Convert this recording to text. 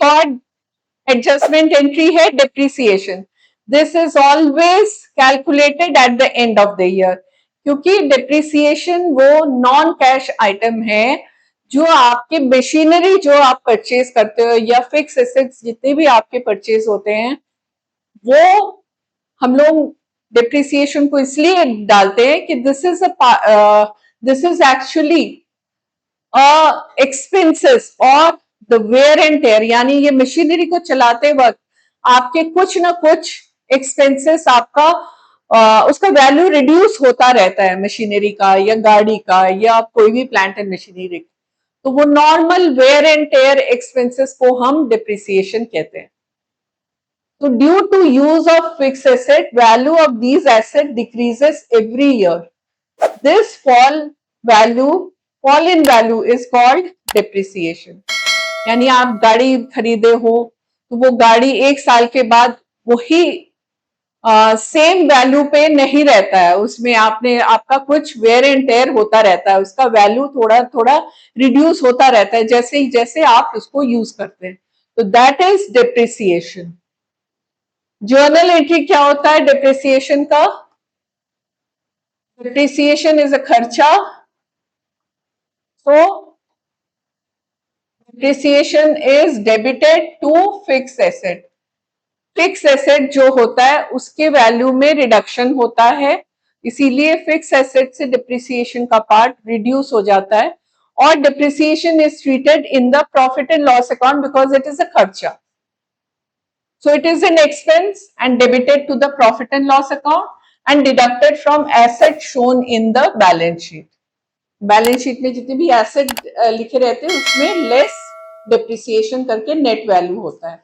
एक और adjustment entry है depreciation. This is always calculated at the end of the year, क्योंकि depreciation वो नॉन कैश आइटम है जो आपके मशीनरी जो आप परचेज करते हो या फिक्स एसेट्स जितने भी आपके परचेज होते हैं, वो हम लोग डिप्रिसिएशन को इसलिए डालते हैं कि दिस इज एक्चुअली एक्सपेंसेस और द वेयर एंड टेयर, यानी ये मशीनरी को चलाते वक्त आपके कुछ ना कुछ एक्सपेंसेस आपका उसका वैल्यू रिड्यूस होता रहता है, मशीनरी का या गाड़ी का या कोई भी प्लांट एंड मशीनरी. तो वो normal wear and tear expenses को हम डिप्रिसिएशन कहते हैं. So due to use of fixed asset, value of these asset decreases every year. This fall in value is called depreciation. यानी आप गाड़ी खरीदे हो तो वो गाड़ी एक साल के बाद वही सेम वैल्यू पे नहीं रहता है, उसमें आपका कुछ वेयर एंड टेयर होता रहता है, उसका वैल्यू थोड़ा थोड़ा रिड्यूस होता रहता है जैसे आप उसको यूज करते हैं. तो that is depreciation. Journal entry क्या होता है डिप्रिसिएशन का? डिप्रिसिएशन इज अ खर्चा. So depreciation is debited to fixed asset. Fix asset जो होता है उसके वैल्यू में रिडक्शन होता है, इसीलिए फिक्स एसेट से डिप्रिसिएशन का पार्ट रिड्यूस हो जाता है. और depreciation is treated in the profit and loss account because it is a खर्चा. So it is an expense and debited to the profit and loss account and deducted from asset shown in the balance sheet. Balance sheet में जितने भी asset लिखे रहते हैं उसमें less depreciation करके net value होता है.